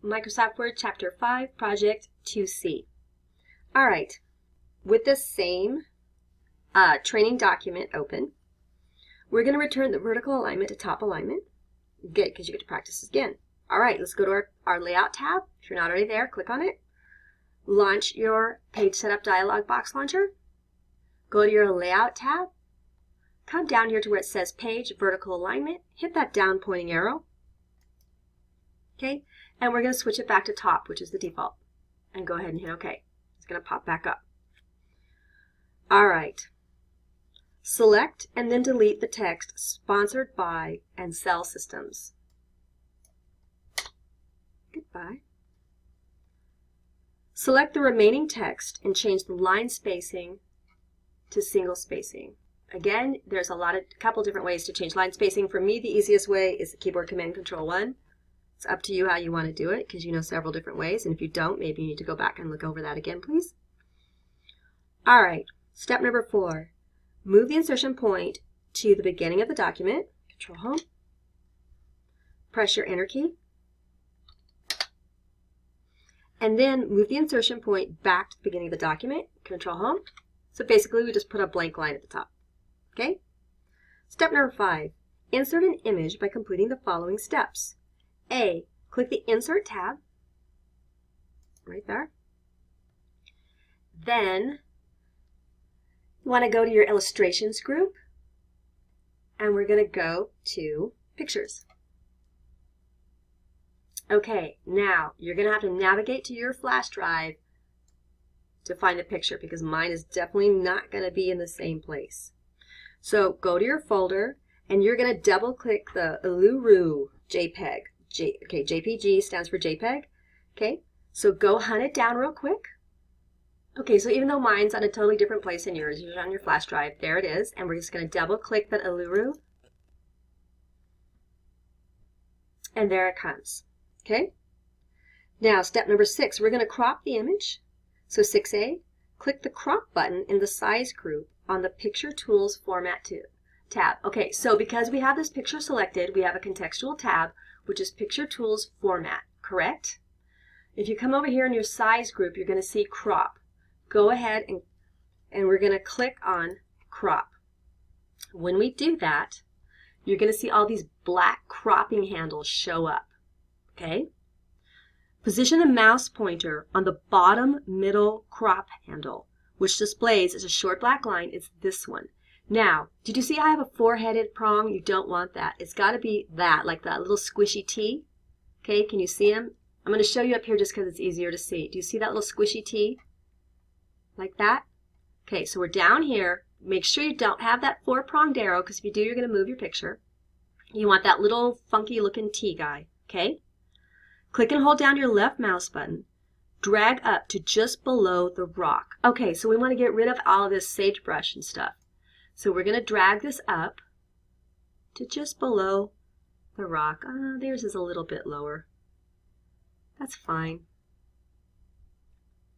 Microsoft Word Chapter 5, Project 2C. All right, with the same training document open, we're going to return the vertical alignment to top alignment. Good, because you get to practice this again. All right, let's go to our Layout tab. If you're not already there, click on it. Launch your Page Setup dialog box launcher. Go to your Layout tab. Come down here to where it says Page Vertical Alignment. Hit that down pointing arrow. Okay, and we're going to switch it back to top, which is the default. And go ahead and hit OK. It's going to pop back up. All right. Select and then delete the text Sponsored by and Cell Systems. Goodbye. Select the remaining text and change the line spacing to single spacing. Again, there's a couple different ways to change line spacing. For me, the easiest way is the keyboard command Control 1. It's up to you how you want to do it because you know several different ways. And if you don't, maybe you need to go back and look over that again, please. All right, step number 4. Move the insertion point to the beginning of the document. Control Home. Press your Enter key. And then move the insertion point back to the beginning of the document. Control Home. So basically, we just put a blank line at the top. Okay? Step number 5. Insert an image by completing the following steps. A. Click the Insert tab. Right there. Then you want to go to your Illustrations group. And we're going to go to Pictures. Okay, now you're going to have to navigate to your flash drive to find a picture because mine is definitely not going to be in the same place. So go to your folder and you're going to double click the Uluru JPEG. Okay, JPG stands for JPEG. Okay, so go hunt it down real quick. Okay, so even though mine's on a totally different place than yours, you're on your flash drive, there it is, and we're just going to double click that Uluru. And there it comes. Okay, now step number 6, we're going to crop the image. So 6A, click the crop button in the size group on the Picture Tools Format tab. Okay, so because we have this picture selected, we have a contextual tab, which is Picture Tools Format, correct? If you come over here in your size group, you're going to see crop. Go ahead and we're going to click on crop. When we do that, you're going to see all these black cropping handles show up. Okay? Position the mouse pointer on the bottom middle crop handle, which displays as a short black line. It's this one. Now, did you see I have a 4-headed prong? You don't want that. It's got to be that, like that little squishy T. Okay, can you see him? I'm going to show you up here just because it's easier to see. Do you see that little squishy T? Like that? Okay, so we're down here. Make sure you don't have that 4-pronged arrow because if you do, you're going to move your picture. You want that little funky looking T guy. Okay? Click and hold down your left mouse button. Drag up to just below the rock. Okay, so we want to get rid of all of this sagebrush and stuff. So we're going to drag this up to just below the rock. Theirs is a little bit lower. That's fine.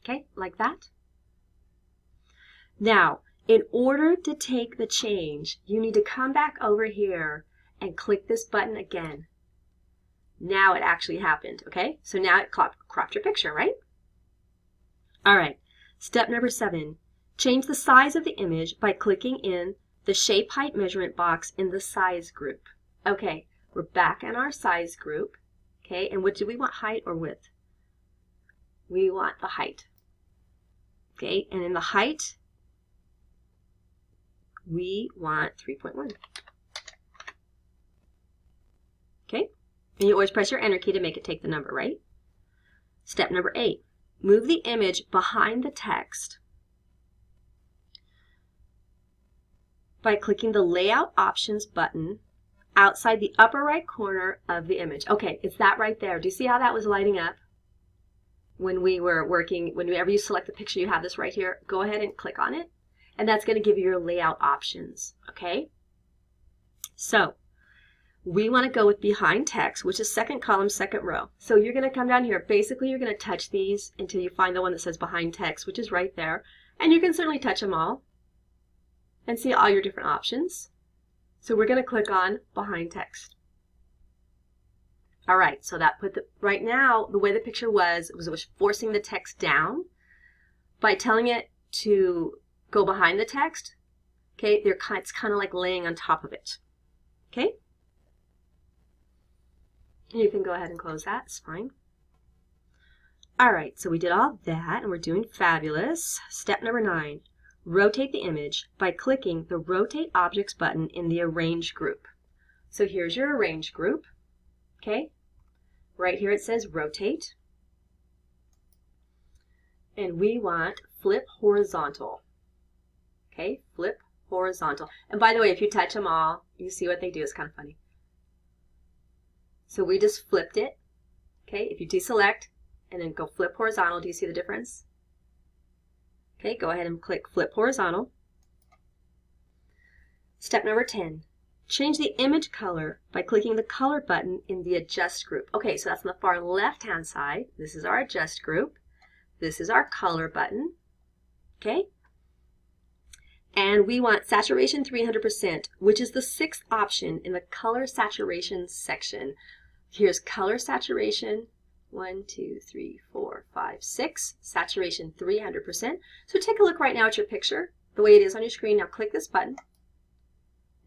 Okay, like that. Now, in order to take the change, you need to come back over here and click this button again. Now it actually happened, okay? So now it cropped your picture, right? All right, step number 7. Change the size of the image by clicking in the Shape Height Measurement box in the Size group. Okay, we're back in our Size group, okay? And what do we want, height or width? We want the height, okay? And in the height, we want 3.1, okay? And you always press your Enter key to make it take the number, right? Step number 8, move the image behind the text by clicking the Layout Options button outside the upper right corner of the image. Okay, it's that right there. Do you see how that was lighting up when we were working? Whenever you select the picture, you have this right here. Go ahead and click on it, and that's going to give you your layout options, okay? So we want to go with behind text, which is second column, second row. So you're going to come down here. Basically, you're going to touch these until you find the one that says behind text, which is right there. And you can certainly touch them all and see all your different options. So we're going to click on behind text. All right, so that put right now, the way the picture was, it was forcing the text down. By telling it to go behind the text, okay, it's kind of like laying on top of it, okay? And you can go ahead and close that, it's fine. All right, so we did all that, and we're doing fabulous. Step number 9, rotate the image by clicking the Rotate Objects button in the Arrange group. So here's your Arrange group, okay? Right here it says Rotate. And we want Flip Horizontal. Okay, flip horizontal. And by the way, if you touch them all, you see what they do. It's kind of funny. So we just flipped it. Okay, if you deselect and then go flip horizontal, do you see the difference? Okay, go ahead and click flip horizontal. Step number 10, change the image color by clicking the color button in the Adjust group. Okay, so that's on the far left-hand side. This is our Adjust group. This is our color button. Okay? And we want saturation 300%, which is the 6th option in the color saturation section. Here's color saturation, 1, 2, 3, 4, 5, 6, saturation 300%. So take a look right now at your picture, the way it is on your screen. Now click this button.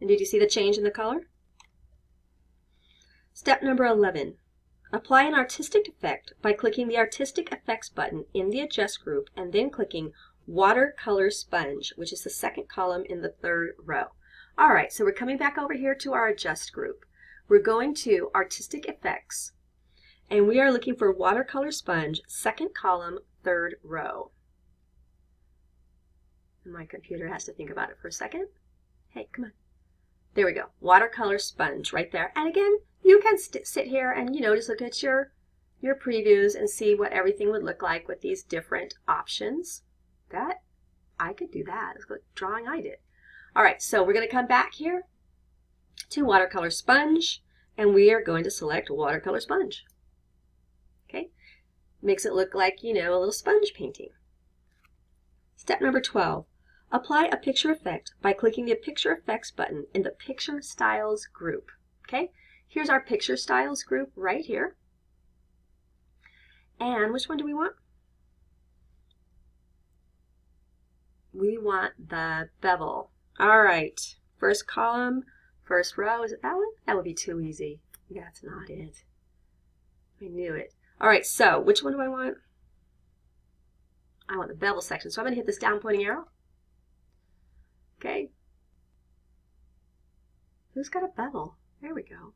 And did you see the change in the color? Step number 11, apply an artistic effect by clicking the Artistic Effects button in the Adjust group and then clicking Watercolor Sponge, which is the 2nd column in the 3rd row. All right, so we're coming back over here to our Adjust group. We're going to Artistic Effects, and we are looking for Watercolor Sponge, 2nd column, 3rd row. And my computer has to think about it for a second. Hey, come on. There we go. Watercolor Sponge right there. And again, you can sit here and, just look at your previews and see what everything would look like with these different options. That, I could do that. That's what drawing I did. All right, so we're going to come back here to Watercolor Sponge, and we are going to select Watercolor Sponge. Okay, makes it look like, a little sponge painting. Step number 12, apply a picture effect by clicking the Picture Effects button in the Picture Styles group. Okay, here's our Picture Styles group right here. And which one do we want? We want the bevel. All right, 1st column, 1st row. Is it that one? That would be too easy. That's not it. I knew it. All right, so which one do I want? I want the bevel section. So I'm going to hit this down pointing arrow. Okay. Who's got a bevel? There we go.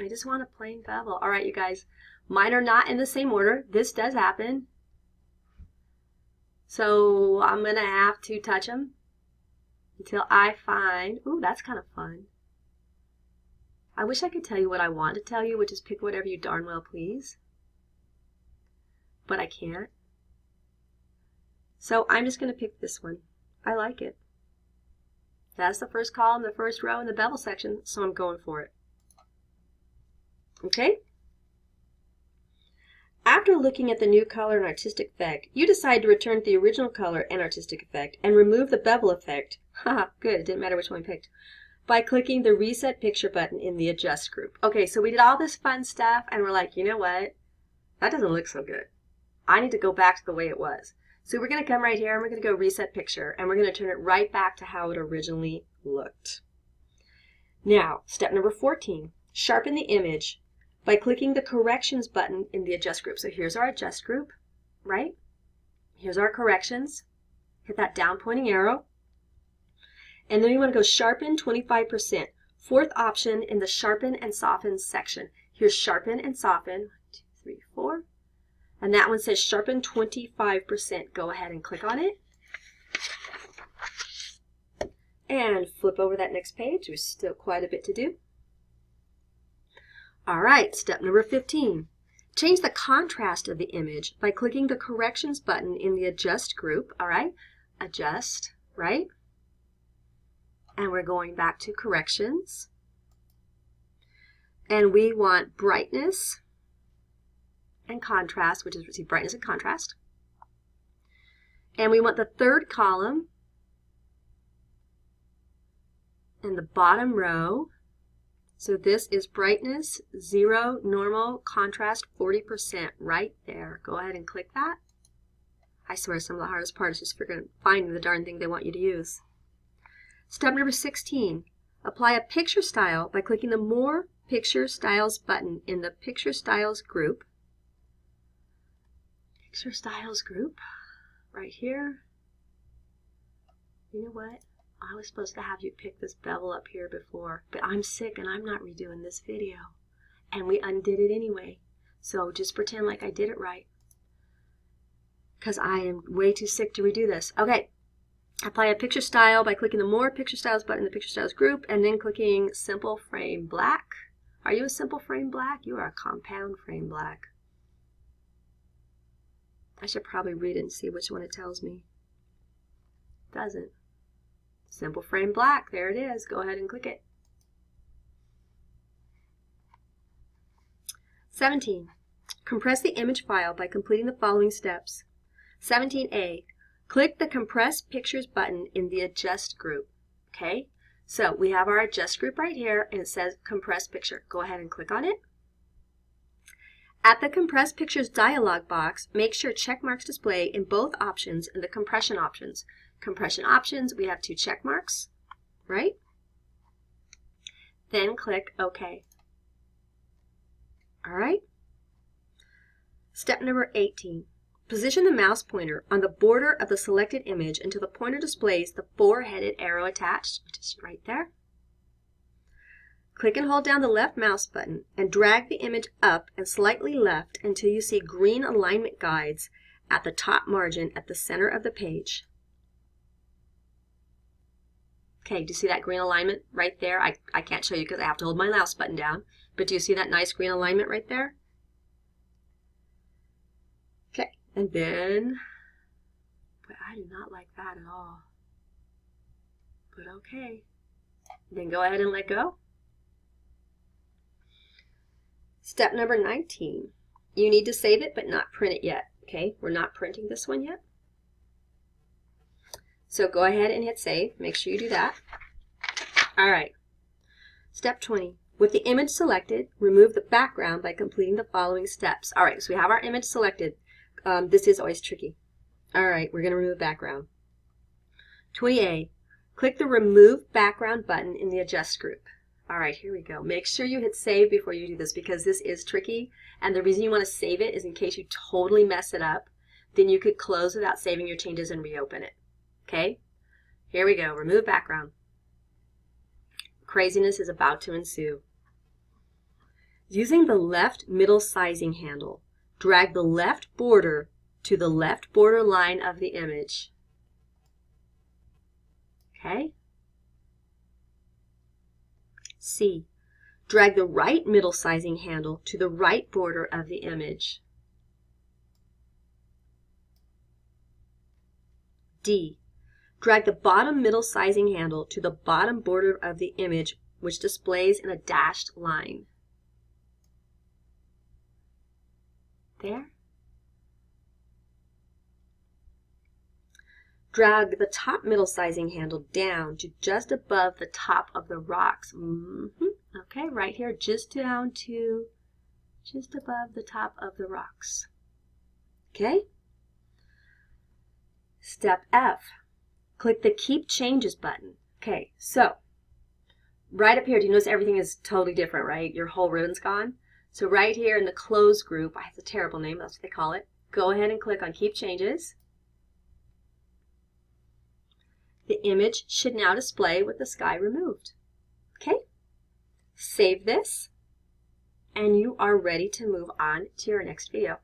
I just want a plain bevel. All right, you guys. Mine are not in the same order. This does happen. So I'm going to have to touch them until I find, ooh, that's kind of fun. I wish I could tell you what I want to tell you, which is pick whatever you darn well please. But I can't. So I'm just going to pick this one. I like it. That's the 1st column, the 1st row, and the bevel section, so I'm going for it. Okay? After looking at the new color and artistic effect, you decide to return to the original color and artistic effect and remove the bevel effect. Haha, good, it didn't matter which one we picked. By clicking the Reset Picture button in the Adjust group. Okay, so we did all this fun stuff and we're like, you know what? That doesn't look so good. I need to go back to the way it was. So we're going to come right here and we're going to go Reset Picture and we're going to turn it right back to how it originally looked. Now, step number 14, sharpen the image by clicking the Corrections button in the Adjust group. So here's our Adjust group, right? Here's our corrections. Hit that down pointing arrow. And then we want to go Sharpen 25%. 4th option in the Sharpen and Soften section. Here's Sharpen and Soften. 1, 2, 3, 4. And that one says Sharpen 25%. Go ahead and click on it. And flip over that next page. There's still quite a bit to do. All right, step number 15. Change the contrast of the image by clicking the Corrections button in the Adjust group. All right, Adjust, right? And we're going back to Corrections. And we want Brightness and Contrast, which is, see, Brightness and Contrast. And we want the 3rd column in the bottom row. So this is brightness 0, normal, contrast 40% right there. Go ahead and click that. I swear some of the hardest part is just finding the darn thing they want you to use. Step number 16, apply a picture style by clicking the More Picture Styles button in the Picture Styles group. Picture Styles group, right here. You know what? I was supposed to have you pick this bevel up here before, but I'm sick and I'm not redoing this video. And we undid it anyway. So just pretend like I did it right, because I am way too sick to redo this. Okay, apply a picture style by clicking the More Picture Styles button in the Picture Styles group and then clicking Simple Frame Black. Are you a simple frame black? You are a compound frame black. I should probably read it and see which one it tells me. It doesn't. Simple frame black, there it is. Go ahead and click it. 17. Compress the image file by completing the following steps. 17A. Click the Compress Pictures button in the Adjust group. Okay, so we have our Adjust group right here and it says Compress Picture. Go ahead and click on it. At the Compress Pictures dialog box, make sure check marks display in both options in the compression options. Compression options, we have 2 check marks, right? Then click OK. All right. Step number 18. Position the mouse pointer on the border of the selected image until the pointer displays the 4-headed arrow attached, which is right there. Click and hold down the left mouse button and drag the image up and slightly left until you see green alignment guides at the top margin at the center of the page. Okay, do you see that green alignment right there? I can't show you because I have to hold my mouse button down, but do you see that nice green alignment right there? Okay, and then, but I do not like that at all. But okay, then go ahead and let go. Step number 19. You need to save it but not print it yet. Okay, we're not printing this one yet. So go ahead and hit save. Make sure you do that. All right. Step 20. With the image selected, remove the background by completing the following steps. All right, so we have our image selected. This is always tricky. All right, we're going to remove background. 20A. Click the Remove Background button in the Adjust group. All right, here we go. Make sure you hit save before you do this because this is tricky. And the reason you want to save it is in case you totally mess it up. Then you could close without saving your changes and reopen it. Okay, here we go. Remove background. Craziness is about to ensue. Using the left middle sizing handle, drag the left border to the left border line of the image. Okay. C. Drag the right middle sizing handle to the right border of the image. D. Drag the bottom middle sizing handle to the bottom border of the image, which displays in a dashed line. There. Drag the top middle sizing handle down to just above the top of the rocks. Okay, right here, just down to just above the top of the rocks. Okay? Step F. Click the Keep Changes button. Okay, so right up here, do you notice everything is totally different, right? Your whole ribbon's gone. So right here in the Close group, I have a terrible name, that's what they call it. Go ahead and click on Keep Changes. The image should now display with the sky removed. Okay? Save this, and you are ready to move on to your next video.